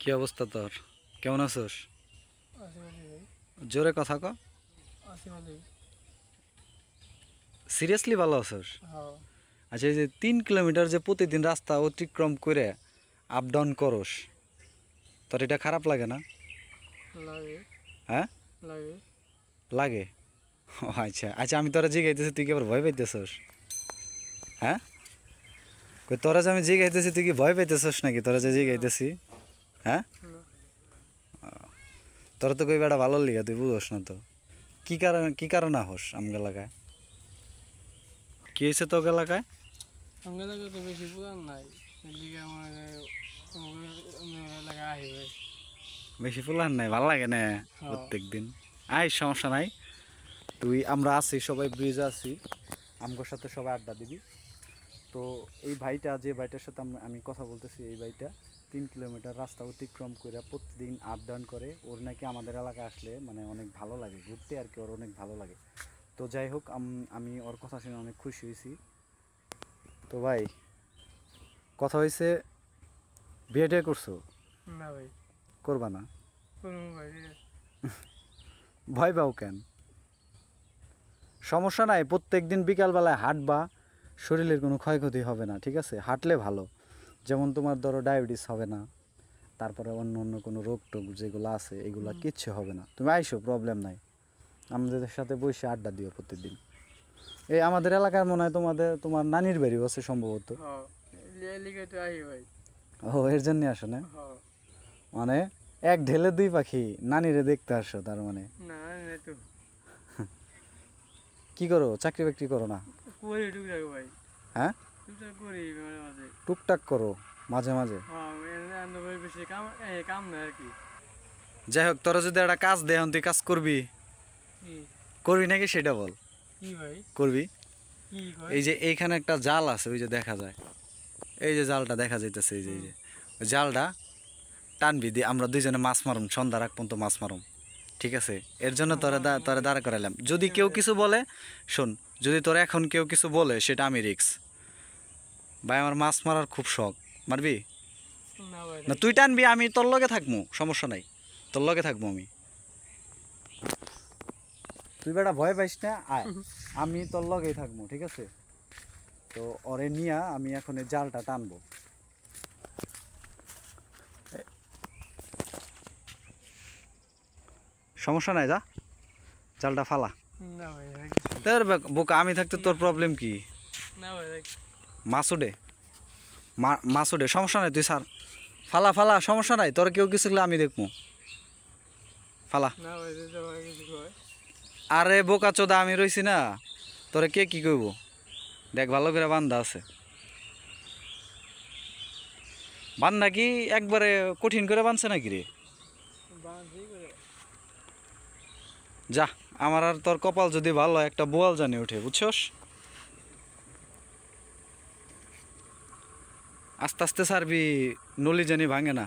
কি অবস্থা তোর? কেমন আছোস? আছি ভাই। জোরে কথা ক। আছি ভালোই। সিরিয়াসলি ভালো আছোস? হ্যাঁ। আচ্ছা, এই যে 3 কিলোমিটার যে প্রতিদিন রাস্তা অতিক্রম করে আপ ডাউন করস, তোর এটা খারাপ লাগে না? লাগে। হ্যাঁ, লাগে। লাগে। ও আচ্ছা আচ্ছা, আমি তোরা জিগাইতেছি, তুই কি আবার ভয় পাইতেছস? হ্যাঁ, কই তোরা যে আমি জিগাইতেছি তুই কি ভয় পাইতেছস নাকি? তোরা যে জিগাইতেছি, হ্যাঁ, না। তোরা তো কই বেটা ভালো লিগা, তুই বুঝস না তো। কি কারণে হস আমগা এলাকায়? কি হয়েছে তোর এলাকায়? আমাদের এলাকায় তো বেশি পুরান নাই, এদিকে আমার এলাকায় আহি ভাই। বেশি ফুলার নাই, ভাল লাগে না হ্যাঁ। প্রত্যেক দিন। আয়, সমস্যা নাই, তুই আমরা আছি সবাই, ব্রিজে আছি, আমগোর সাথে সবাই আড্ডা দিবি। তো এই ভাইটা, যে ভাইটার সাথে আমি কথা বলতেছি, এই ভাইটা 3 কিলোমিটার রাস্তা অতিক্রম করে প্রতিদিন আপ ডাউন করে। ওর নাকি আমাদের এলাকায় আসলে মানে অনেক ভালো লাগে ঘুরতে আর কি, ওর অনেক ভালো লাগে। তো যাই হোক, আমি ওর কথা শুনে অনেক খুশি হয়েছি। তো ভাই, কথা হয়েছে, বিয়েটা করছো? না ভাই, করবা না? করবো ভাই। ভয় পাও কেন? সমস্যা নাই, প্রত্যেক দিন বিকালবেলায় হাঁটবা, শরীরের কোনো ক্ষয়ক্ষতি হবে না, ঠিক আছে? হাঁটলে ভালো। যেমন তোমার ধরো ডায়াবেটিস হবে না, তারপরে অন্য অন্য কোনো রোগ টোগ যেগুলো আছে এগুলো কিচ্ছু হবে না। তুমি আইসো, প্রবলেম নাই, আমাদের সাথে বসে আড্ডা দিও প্রতিদিন। এই আমাদের এলাকার মনে হয় তোমার নানির বাড়িও আছে সম্ভবত। হ্যাঁ, এদিকে তো আহি ভাই। ও, এর জন্য আসো না? হ্যাঁ। মানে এক ঢেলে দুই পাখি, নানিরে দেখতে আসো তার মানে। না না তো কি করো, চাকরি বাকরি করো না? করি টুকটাক ভাই। হ্যাঁ, টুকটাক করি মাঝে মাঝে। টুকটাক করো মাঝে মাঝে। হ্যাঁ, এনে ভাই বেশি কাম কাম না আর কি। যাই হোক, তোরা যদি একটা কাজ দেয় তুই কাজ করবি? কি? করবি নাকি সেটা বল। কি ভাই? করবি। কি কয়? এই যে এইখানে একটা জাল আছে, ওই যে দেখা যায়, এই যে জালটা দেখা যাইতেছে, এই যে ওই জালটা টানবি দিয়ে আমরা দুইজনে মাছ মারুম, সন্ধ্যা রাখ পর্যন্ত মাছ মারুম, ঠিক আছে? এর জন্য তোরা দাঁড়া করাইলাম। যদি কেউ কিছু বলে, শোন, যদি তোরা এখন কেউ কিছু বলে সেটা আমি রিক্স। ভাই, আমার মাছ মারার খুব শখ। মারবি না ভাই। না? তুই টানবি, আমি তোর লগে থাকবো, সমস্যা নাই, তোর লগে থাকবো আমি। তুই বেটা ভয় পাইস না, আয়, আমি তোর লগেই থাকবো, ঠিক আছে? তো ওরে নিয়া আমি এখন এই জালটা টানবো। সমস্যা নাই, যা, জালটা ফালা। না ভাই। তোর বোকা, আমি থাকতে তোর প্রবলেম কি? না ভাই। মাছ উঠে, মাছ উঠে, সমস্যা নাই, তুই সার, ফালা ফালা, সমস্যা নাই, তোর কেউ কিছু আমি দেখবো, ফালা। না ভাই, ভাই কিছু কয়। আরে বোকা চোদা, আমি রইছি না, তোরে কে কি কইব? দেখ, ভালো করে বান্ধা আছে। বান্ধা কি একবারে কঠিন করে বানছে নাকি রে? যা, আমার আর তোর কপাল যদি ভালো হয়, একটা বোয়াল জানি উঠে, বুঝছস? আস্তে আস্তে সারবি, নলি জানি ভাঙে না।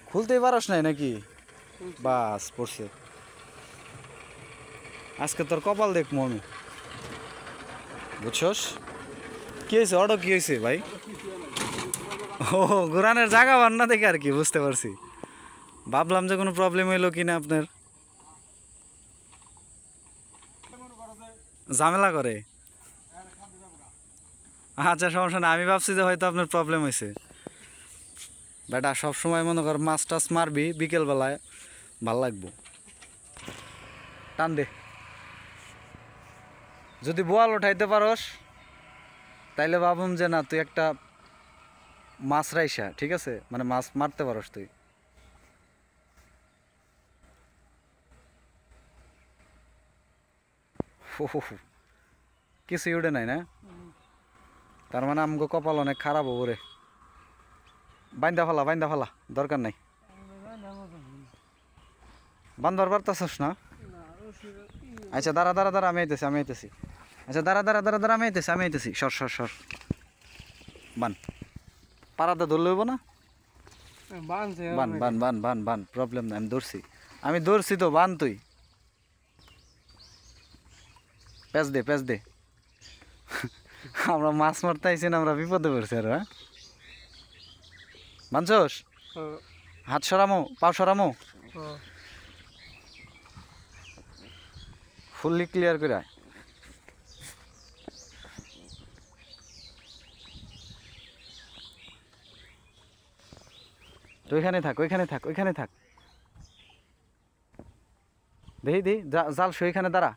খুলতেই পারস নাই নাকি? বাস পড়ছে, আজকে তোর কপাল দেখবো আমি, বুঝছস? কি হয়েছে, অটো কি হয়েছে ভাই? ও, ঘুরানের জায়গা বান না দেখে আর কি, বুঝতে পারছি। ভাবলাম যে কোনো প্রবলেম হইলো কিনা আপনার, ঝামেলা করে। আচ্ছা, সমস্যা না, আমি ভাবছি যে হয়তো আপনার প্রবলেম হয়েছে। বেটা, সবসময় মনে কর মাছ টাছ মারবি বিকেলবেলায়, ভাল লাগবো। টান দে, যদি বোয়াল উঠাইতে পারস তাইলে ভাবুম যে না, তুই একটা মাছ রাইসা, ঠিক আছে? মানে মাছ মারতে পারস তুই। কিছুই উঠে নাই না? তার মানে আমগো কপাল অনেক খারাপ হবো রে। বাইন্দা ফালা, দরকার নাই। বান্ধবার পারতাছস না? আচ্ছা, দাঁড়া, আমি আইতেছি। আচ্ছা, দাঁড়া, আমি আইতেছি, সর। বান, পাড়াতে ধরলে হইব না? বান, প্রবলেম নাই, আমি ধরছি তো, বান তুই। পেঁচ দে। আমরা মাছ মারতে আইছি না, আমরা বিপদে পড়ছি আর। হ্যাঁ, বানছস ও হাত সরামো পাও সরামো ও ফুললি ক্লিয়ার করে আয়। তো ওইখানে থাক ওইখানে থাক ওইখানে থাক দেখি দি জাল ওইখানে দাঁড়া।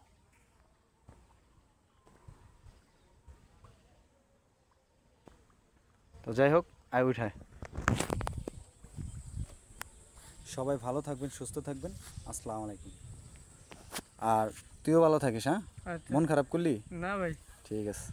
তো যাই হোক আয় উঠায়। সবাই ভালো থাকবেন সুস্থ থাকবেন। আসসালামু আলাইকুম। আর তুইও ভালো থাকিস হ্যাঁ, আচ্ছা মন খারাপ করলি? না ভাই ঠিক আছে।